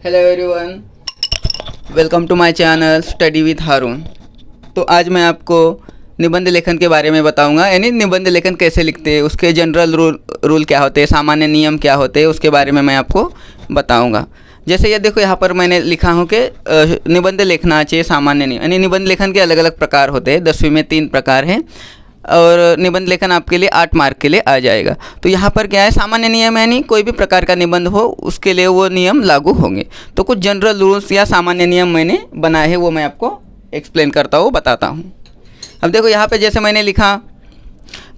Hello everyone, welcome to my channel study with Haroon. तो आज मैं आपको निबंध लेखन के बारे में बताऊंगा, यानी निबंध लेखन कैसे लिखते हैं, उसके जनरल रूल क्या होते हैं, सामान्य नियम क्या होते हैं, उसके बारे में मैं आपको बताऊंगा। जैसे ये देखो, यहाँ पर मैंने लिखा हूँ कि निबंध लिखना चाहिए सामान्य नियम, यानी निबंध लेखन के अलग अलग प्रकार होते हैं। 10वीं में 3 प्रकार हैं और निबंध लेखन आपके लिए 8 मार्क के लिए आ जाएगा। तो यहाँ पर क्या है, सामान्य नियम है, यानी कोई भी प्रकार का निबंध हो उसके लिए वो नियम लागू होंगे। तो कुछ जनरल रूल्स या सामान्य नियम मैंने बनाए हैं, वो मैं आपको एक्सप्लेन करता हूँ, बताता हूँ। अब देखो यहाँ पे जैसे मैंने लिखा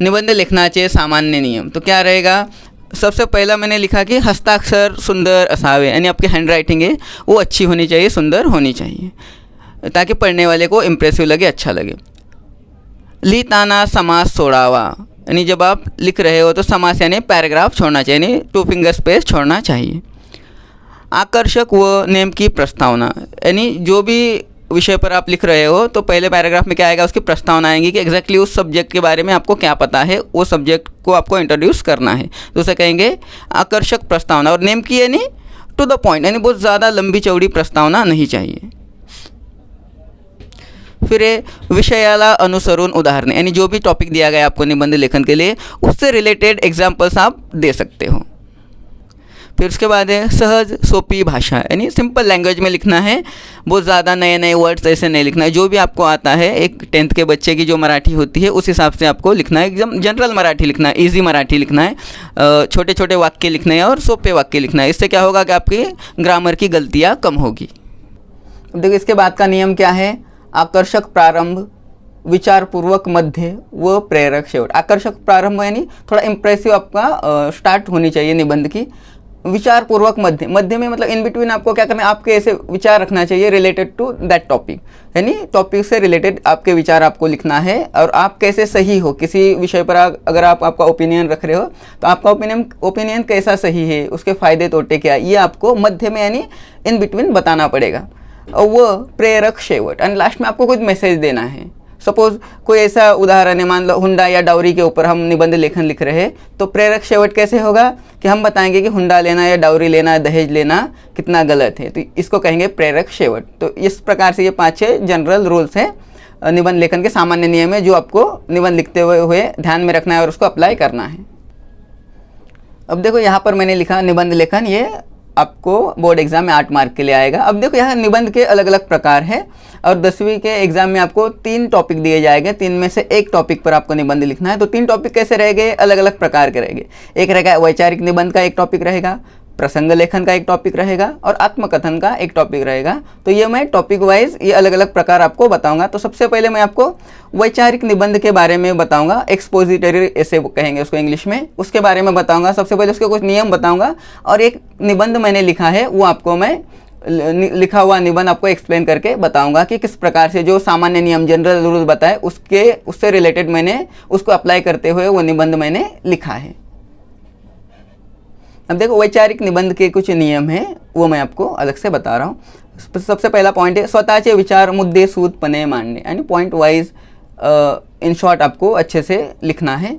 निबंध लिखना चाहिए सामान्य नियम, तो क्या रहेगा, सबसे पहला मैंने लिखा कि हस्ताक्षर सुंदर असावे, यानी आपकी हैंड राइटिंग है वो अच्छी होनी चाहिए, सुंदर होनी चाहिए, ताकि पढ़ने वाले को इम्प्रेसिव लगे, अच्छा लगे। लिहिताना समास सोडावा, यानी जब आप लिख रहे हो तो समास यानी पैराग्राफ छोड़ना चाहिए, यानी 2 फिंगर स्पेस छोड़ना चाहिए। आकर्षक व नेम की प्रस्तावना, यानी जो भी विषय पर आप लिख रहे हो तो पहले पैराग्राफ में क्या आएगा, उसकी प्रस्तावना आएगी कि एग्जैक्टली उस सब्जेक्ट के बारे में आपको क्या पता है, वो सब्जेक्ट को आपको इंट्रोड्यूस करना है, तो उसे कहेंगे आकर्षक प्रस्तावना। और नेम की यानी टू द पॉइंट, यानी बहुत ज़्यादा लंबी चौड़ी प्रस्तावना नहीं चाहिए। फिर विषयाला अनुसरून उदाहरण, यानी जो भी टॉपिक दिया गया आपको निबंध लेखन के लिए उससे रिलेटेड एग्जाम्पल्स आप दे सकते हो। फिर उसके बाद है सहज सोपी भाषा, यानी सिंपल लैंग्वेज में लिखना है, बहुत ज़्यादा नए नए वर्ड्स ऐसे नहीं लिखना है, जो भी आपको आता है, एक 10th के बच्चे की जो मराठी होती है उस हिसाब से आपको लिखना है, एकदम जनरल मराठी लिखना है, ईजी मराठी लिखना है, छोटे छोटे वाक्य लिखने हैं और सोपे वाक्य लिखना है। इससे क्या होगा कि आपकी ग्रामर की गलतियाँ कम होगी। अब देखो इसके बाद का नियम क्या है, आकर्षक प्रारंभ, विचारपूर्वक मध्य व प्रेरक शेवट। आकर्षक प्रारंभ यानी थोड़ा इम्प्रेसिव आपका स्टार्ट होनी चाहिए निबंध की। विचारपूर्वक मध्य, मध्य में मतलब इन बिटवीन आपको क्या करना है, आपके ऐसे विचार रखना चाहिए रिलेटेड टू दैट टॉपिक, यानी टॉपिक से रिलेटेड आपके विचार आपको लिखना है। और आप कैसे सही हो किसी विषय पर, अगर आप आपका ओपिनियन रख रहे हो तो आपका ओपिनियन कैसा सही है, उसके फ़ायदे तोटे क्या, ये आपको मध्य में यानी इन बिटवीन बताना पड़ेगा। और वह प्रेरक शेवट, एंड लास्ट में आपको कुछ मैसेज देना है। सपोज कोई ऐसा उदाहरण है, मान लो हुंडा या डाउरी के ऊपर हम निबंध लेखन लिख रहे हैं, तो प्रेरक शेवट कैसे होगा कि हम बताएंगे कि हुंडा लेना या डाउरी लेना, दहेज लेना कितना गलत है, तो इसको कहेंगे प्रेरक शेवट। तो इस प्रकार से ये 5-6 जनरल रूल्स हैं निबंध लेखन के, सामान्य नियम है, जो आपको निबंध लिखते हुए ध्यान में रखना है और उसको अप्लाई करना है। अब देखो यहाँ पर मैंने लिखा निबंध लेखन, ये आपको बोर्ड एग्जाम में 8 मार्क के लिए आएगा। अब देखो यहाँ निबंध के अलग अलग प्रकार है और 10वीं के एग्जाम में आपको 3 टॉपिक दिए जाएंगे, 3 में से एक टॉपिक पर आपको निबंध लिखना है। तो 3 टॉपिक कैसे रहेंगे, अलग अलग प्रकार के रहेंगे। एक रहेगा वैचारिक निबंध का एक टॉपिक रहेगा, प्रसंग लेखन का एक टॉपिक रहेगा और आत्मकथन का एक टॉपिक रहेगा। तो ये मैं टॉपिक वाइज ये अलग अलग प्रकार आपको बताऊंगा। तो सबसे पहले मैं आपको वैचारिक निबंध के बारे में बताऊंगा, एक्सपोजिटरी ऐसे कहेंगे उसको इंग्लिश में, उसके बारे में बताऊंगा। सबसे पहले उसके कुछ नियम बताऊंगा और एक निबंध मैंने लिखा है वो आपको मैं लिखा हुआ निबंध आपको एक्सप्लेन करके बताऊंगा कि किस प्रकार से जो सामान्य नियम जनरल रूल बताए उससे रिलेटेड मैंने उसको अप्लाई करते हुए वो निबंध मैंने लिखा है। अब देखो वैचारिक निबंध के कुछ नियम हैं, वो मैं आपको अलग से बता रहा हूँ। सबसे पहला पॉइंट है स्वतःचे विचार मुद्दे सूदपणे मांडणे, यानी पॉइंट वाइज इन शॉर्ट आपको अच्छे से लिखना है।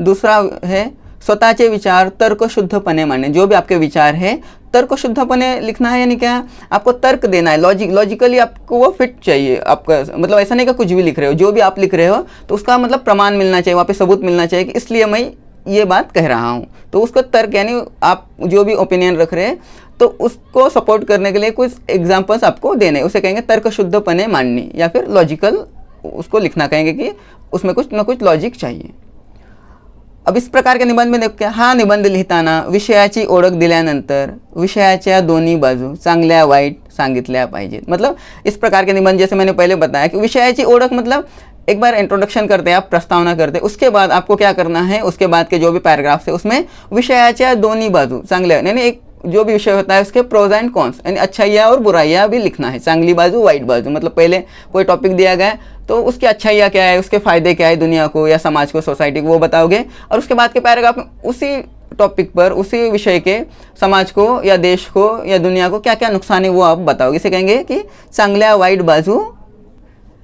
दूसरा है स्वतःचे विचार तर्कशुद्धपणे मांडणे, जो भी आपके विचार है तर्कशुद्धपणे लिखना है, यानी क्या, आपको तर्क देना है, लॉजिकली आपको वो फिट चाहिए आपका, मतलब ऐसा नहीं कि कुछ भी लिख रहे हो, जो भी आप लिख रहे हो तो उसका मतलब प्रमाण मिलना चाहिए, वहाँ पे सबूत मिलना चाहिए कि इसलिए मैं ये बात कह रहा हूँ। तो उसका तर्क यानी आप जो भी ओपिनियन रख रहे हैं तो उसको सपोर्ट करने के लिए कुछ एग्जांपल्स आपको देने, उसे कहेंगे तर्कशुद्धपणे मांडणी, या फिर लॉजिकल उसको लिखना कहेंगे कि उसमें कुछ ना कुछ लॉजिक चाहिए। अब इस प्रकार के निबंध में देखो, हा निबंध लिहिताना विषयाची ओळख दिल्यानंतर विषयाच्या दोन्ही बाजू चांगल्या वाईट सांगितल्या पाहिजेत। मतलब इस प्रकार के निबंध, जैसे मैंने पहले बताया कि विषयाची ओळख मतलब एक बार इंट्रोडक्शन करते हैं आप, प्रस्तावना करते हैं, उसके बाद आपको क्या करना है, उसके बाद के जो भी पैराग्राफ्स है उसमें विषयाच्या दोन्ही बाजू चांगल्या, यानी एक जो भी विषय होता है उसके प्रोज एंड कॉन्स, यानी अच्छाइयाँ और बुराइयाँ भी लिखना है, चांगली बाजू वाइट बाजू। मतलब पहले कोई टॉपिक दिया गया तो उसकी अच्छाइयाँ क्या है, उसके फ़ायदे क्या है दुनिया को या समाज को, सोसाइटी को, वो बताओगे। और उसके बाद के पैराग्राफ में उसी टॉपिक पर, उसी विषय के समाज को या देश को या दुनिया को क्या क्या नुकसान है वो आप बताओगे। इसे कहेंगे कि चांगल्या वाईट बाजू।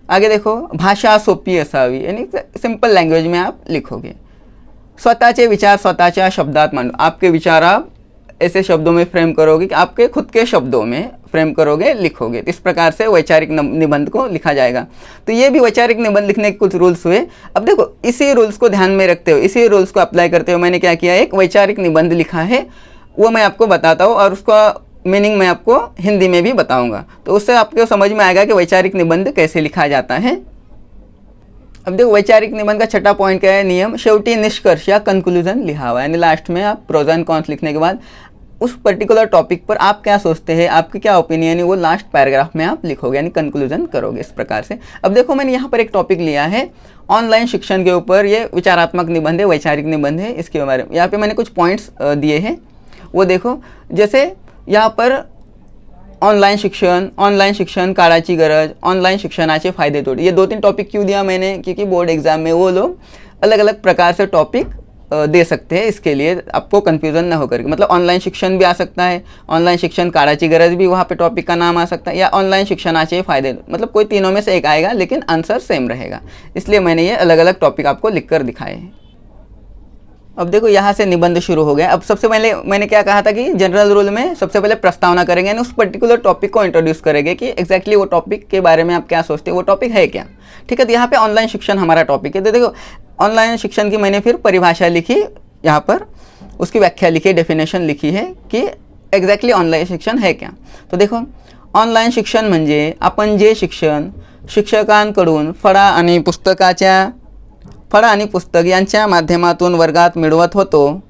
आगे देखो भाषा सोपी असावी, यानी सिंपल लैंग्वेज में आप लिखोगे। स्वतःचे विचार स्वतःच्या शब्दात मांडो, आपके विचार आप ऐसे शब्दों में फ्रेम करोगे कि आपके खुद के शब्दों में फ्रेम करोगे, लिखोगे। इस प्रकार से वैचारिक निबंध को लिखा जाएगा। तो ये भी वैचारिक निबंध लिखने के कुछ रूल्स हुए। अब देखो, इसी रूल्स को ध्यान में रखते हुए, इसी रूल्स को अप्लाई करते हुए मैंने क्या किया, एक वैचारिक निबंध लिखा है, वो मैं आपको बताता हूँ और उसका मीनिंग मैं आपको हिंदी में भी बताऊंगा। तो उससे आपको समझ में आएगा कि वैचारिक निबंध कैसे लिखा जाता है। अब देखो, वैचारिक निबंध का छठा पॉइंट क्या है, नियम। शेवटी निष्कर्ष या कंक्लूजन लिहावा, यानी लास्ट में आप प्रोज एंड कॉन्स लिखने के बाद उस पर्टिकुलर टॉपिक पर आप क्या सोचते हैं, आपकी क्या ओपिनियन है, वो लास्ट पैराग्राफ में आप लिखोगे, यानी कंक्लूजन करोगे इस प्रकार से। अब देखो, मैंने यहाँ पर एक टॉपिक लिया है ऑनलाइन शिक्षण के ऊपर, ये विचारात्मक निबंध है, वैचारिक निबंध है। इसके बारे में यहाँ पे मैंने कुछ पॉइंट्स दिए हैं, वो देखो। जैसे यहाँ पर ऑनलाइन शिक्षण काळाची गरज, ऑनलाइन शिक्षणाचे फायदे तोटे, ये 2-3 टॉपिक क्यों दिया मैंने, क्योंकि बोर्ड एग्जाम में वो लोग अलग अलग प्रकार से टॉपिक दे सकते हैं। इसके लिए आपको कन्फ्यूज़न ना होकर, मतलब ऑनलाइन शिक्षण भी आ सकता है, ऑनलाइन शिक्षण काळाची गरज भी वहाँ पे टॉपिक का नाम आ सकता है, या ऑनलाइन शिक्षणाचे फायदे, मतलब कोई तीनों में से एक आएगा लेकिन आंसर सेम रहेगा। इसलिए मैंने ये अलग अलग टॉपिक आपको लिख कर दिखाए हैं। अब देखो, यहाँ से निबंध शुरू हो गया। अब सबसे पहले मैंने क्या कहा था कि जनरल रूल में सबसे पहले प्रस्तावना करेंगे, यानी उस पर्टिकुलर टॉपिक को इंट्रोड्यूस करेंगे कि एग्जैक्टली वो टॉपिक के बारे में आप क्या सोचते हैं, वो टॉपिक है क्या। ठीक है, तो यहाँ पे ऑनलाइन शिक्षण हमारा टॉपिक है। तो देखो, ऑनलाइन शिक्षण की मैंने फिर परिभाषा लिखी, यहाँ पर उसकी व्याख्या लिखी, डेफिनेशन लिखी है कि एग्जैक्टली ऑनलाइन शिक्षण है क्या। तो देखो, ऑनलाइन शिक्षण म्हणजे आपण जे शिक्षण शिक्षकांकडून फळा आणि पुस्तक यांच्या माध्यमातून वर्गात मिळवत होतो,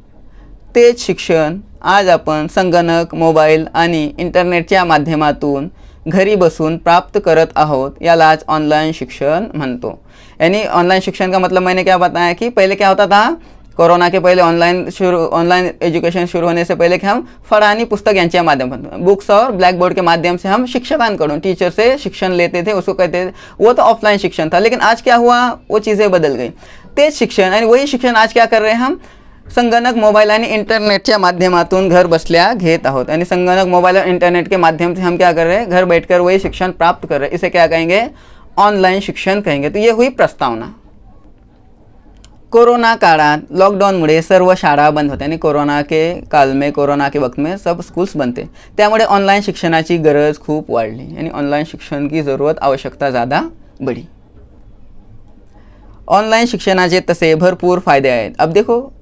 तेच शिक्षण आज आपण संगणक, मोबाईल आणि इंटरनेटच्या माध्यमातून घरी बसून प्राप्त करत आहोत, यालाच ऑनलाइन शिक्षण म्हणतो। यानी ऑनलाइन शिक्षण का मतलब मैंने क्या बताया कि पहले क्या होता था, कोरोना के पहले ऑनलाइन एजुकेशन शुरू होने से पहले कि हम फळा आणि पुस्तक यांच्या माध्यमातून, बुक्स और ब्लैक बोर्ड के माध्यम से हम शिक्षकांकडून, टीचर से शिक्षण लेते थे, उसको कहते थे, वो तो ऑफलाइन शिक्षण था। लेकिन आज क्या हुआ, वो चीज़ें बदल गई। तेज शिक्षण आणि वही शिक्षण आज क्या कर रहे हैं हम, संगणक, मोबाइल आणि इंटरनेटच्या माध्यमातून घर बसल्या घेत आहोत। यानी संगणक, मोबाइल और इंटरनेट के माध्यम से हम क्या कर रहे हैं, घर बैठकर वही शिक्षण प्राप्त कर रहे हैं। इसे क्या कहेंगे, ऑनलाइन शिक्षण कहेंगे। तो ये हुई प्रस्तावना। कोरोना काळात लॉकडाऊनमुळे सर्व शाळा बंद होत्या, आणि कोरोना के काल में, कोरोना के वक्त में सब स्कूल्स बंद थे, त्यामुळे ऑनलाइन शिक्षणाची गरज खूप वाढली, यानी ऑनलाइन शिक्षण की ज़रूरत, आवश्यकता ज़्यादा बढ़ी। ऑनलाइन शिक्षणाचे तसे भरपूर फायदे आहेत। अब देखो,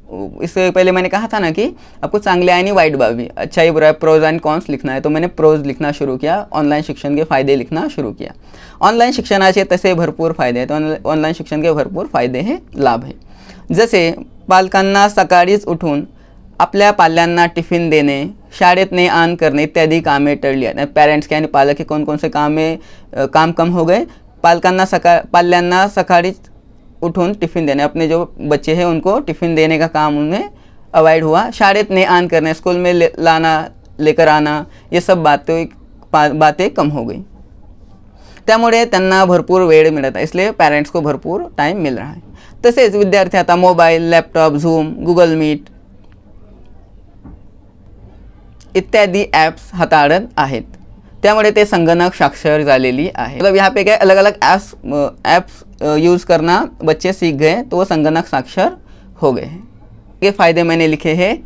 इससे पहले मैंने कहा था ना कि आपको चांगले आणि वाईट बाबी, अच्छाई बुराई, प्रोज एंड कॉन्स लिखना है, तो मैंने प्रोज लिखना शुरू किया, ऑनलाइन शिक्षण के फायदे लिखना शुरू किया। ऑनलाइन शिक्षणाचे तसे भरपूर फायदे आहेत, तो ऑनलाइन शिक्षण के भरपूर फायदे हैं, लाभ है। जसे पालकांना सकाळीच उठून आपल्या पाल्यांना टिफिन देणे, शाळेत ने आण करणे इत्यादी कामे टळली आहेत। पेरेंट्स के यानी पालक के कौन कौन से काम कम हो गए, पाल्यांना सकाळीच उठून टिफ़िन देने, अपने जो बच्चे हैं उनको टिफ़िन देने का काम उन्हें अवॉइड हुआ। शाळेत ने आण करने, स्कूल में लाना, लेकर आना, ये सब बातें कम हो गई, त्यामुळे त्यांना भरपूर वेळ मिळत आहे, इसलिए पेरेंट्स को भरपूर टाइम मिल रहा है। तसेच विद्यार्थी आता मोबाईल, लॅपटॉप, झूम, गूगल मीट इत्यादी ॲप्स हाताळत आहेत, त्यामुळे ते संगणक साक्षर झालेली आहे। मतलब यहाँ पे क्या अलग अलग ऐप्स यूज़ करना बच्चे सीख गए, तो वो संगणक साक्षर हो गए हैं। ये फ़ायदे मैंने लिखे हैं।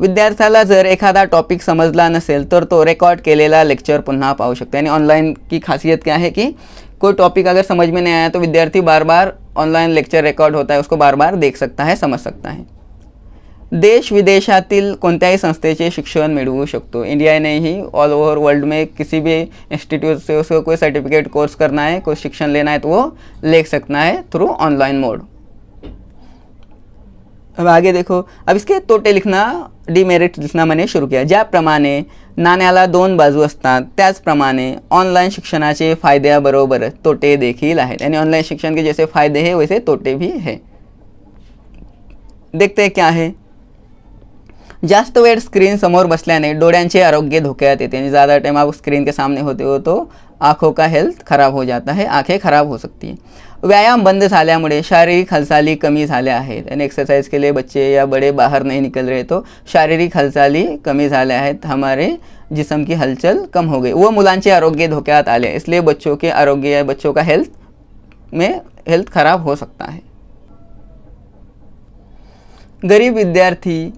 विद्यार्थ्याला जर एखादा टॉपिक समजला नसेल तर तो रेकॉर्ड केलेला लेक्चर पुन्हा पाहू शकतो। यानी ऑनलाइन की खासियत क्या है कि कोई टॉपिक अगर समझ में नहीं आया तो विद्यार्थी बार बार ऑनलाइन लेक्चर रिकॉर्ड होता है, उसको बार बार देख सकता है, समझ सकता है। देश विदेशातील कोणत्याही संस्थेचे शिक्षण मिळवू शकतो। इंडिया ने ही ऑल ओवर वर्ल्ड में किसी भी इंस्टीट्यूट से उसको कोई सर्टिफिकेट कोर्स करना है, कोई शिक्षण लेना है, तो वो ले सकता है थ्रू ऑनलाइन मोड। अब आगे देखो, अब इसके तोटे लिखना, डिमेरिट लिखना मैंने शुरू किया। ज्याप्रमाणे नाण्याला दोन बाजू असतात, त्याचप्रमाणे ऑनलाइन शिक्षणाचे फायद्याबरोबर तोटे देखील आहेत। यानी ऑनलाइन शिक्षण के जैसे फायदे हैं वैसे तोटे भी हैं। देखते हैं क्या है। जास्त वेळ स्क्रीन समोर बसल्याने डोळ्यांचे आरोग्य धोक्यात येते, यानी ज़्यादा टाइम आप स्क्रीन के सामने होते हो तो आँखों का हेल्थ खराब हो जाता है, आँखें खराब हो सकती है। व्यायाम बंद झाल्यामुळे शारीरिक हालचाली कमी झाल्या आहेत, यानी एक्सरसाइज के लिए बच्चे या बड़े बाहर नहीं निकल रहे तो शारीरिक हालचाली कमी झाल्या आहेत, हमारे जिस्म की हलचल कम हो गई। वो मुलांचे आरोग्य धोक्यात आले, इसलिए बच्चों के आरोग्य या बच्चों का हेल्थ खराब हो सकता है। गरीब विद्यार्थी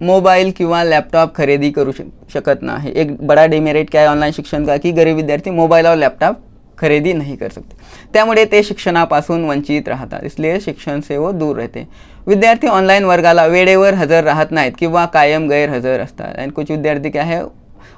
मोबाईल किंवा लॅपटॉप खरेदी करू शकत नाही. एक बड़ा डिमेरिट क्या है ऑनलाइन शिक्षण का की गरीब विद्यार्थी मोबाईल और लॅपटॉप खरेदी नहीं कर सकते. त्यामुळे ते शिक्षणापासून वंचित राहतात. इसलिए शिक्षण से वो दूर रहते. विद्यार्थी ऑनलाईन वर्गाला वेळेवर हजर राहत नाहीत किंवा कायम गैरहजर असतात. आणि कुछ विद्यार्थी क्या है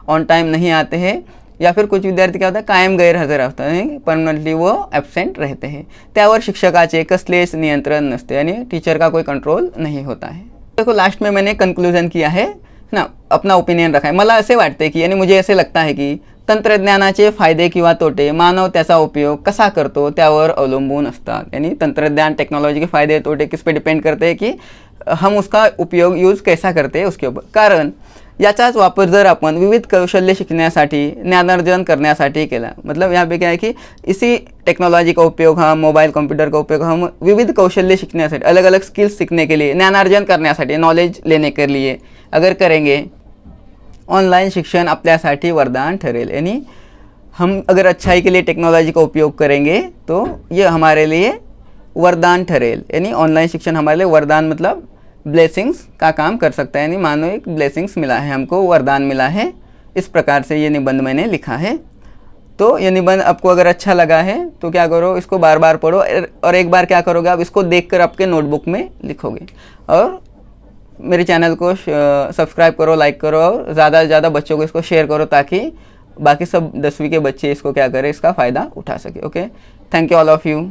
ऑन टाइम नहीं आते हैं या फिर कुछ विद्यार्थी क्या होता है कायम गैरहजर असतात आणि परमनंटली वो ॲब्सेंट रहते हैं. त्यावर शिक्षकाचे कसलेच नियंत्रण नसते आणि टीचर का कोई कंट्रोल नहीं होता है. देखो लास्ट में मैंने कंक्लूजन किया है ना, अपना ओपिनियन रखा है. मला असे वाटते की आणि मुझे असे लगता है की तंत्रज्ञानाचे फायदे किंवा तोटे मानव त्याचा उपयोग कसा करतो त्यावर अवलंबून असतात. यानी तंत्रज्ञान टेक्नोलॉजी के फायदे तोटे किस पे डिपेंड करते हैं कि हम उसका उपयोग यूज़ कैसा करते हैं उसके ऊपर. कारण याचाच वापर जर आपण विविध कौशल्य शिकण्यासाठी ज्ञानार्जन करण्यासाठी केला, मतलब यहाँ पे क्या है कि इसी टेक्नोलॉजी का उपयोग हम मोबाइल कंप्यूटर का उपयोग हम विविध कौशल्य सीखण्यासाठी अलग अलग स्किल्स सीखने के लिए ज्ञानार्जन करण्यासाठी नॉलेज लेने के लिए अगर करेंगे, ऑनलाइन शिक्षण आपल्यासाठी वरदान ठरेल. यानी हम अगर अच्छाई के लिए टेक्नोलॉजी का उपयोग करेंगे तो ये हमारे लिए वरदान ठरेल. यानी ऑनलाइन शिक्षण हमारे लिए वरदान मतलब ब्लेसिंग्स का काम कर सकता है. यानी मानो एक ब्लेसिंग्स मिला है हमको, वरदान मिला है. इस प्रकार से ये निबंध मैंने लिखा है. तो ये निबंध आपको अगर अच्छा लगा है तो क्या करो, इसको बार बार पढ़ो और एक बार क्या करोगे आप इसको देखकर आपके नोटबुक में लिखोगे. और मेरे चैनल को सब्सक्राइब करो, लाइक करो और ज़्यादा से ज़्यादा बच्चों को इसको शेयर करो ताकि बाकी सब 10वीं के बच्चे इसको क्या करें, इसका फ़ायदा उठा सके. Okay, thank you all of you.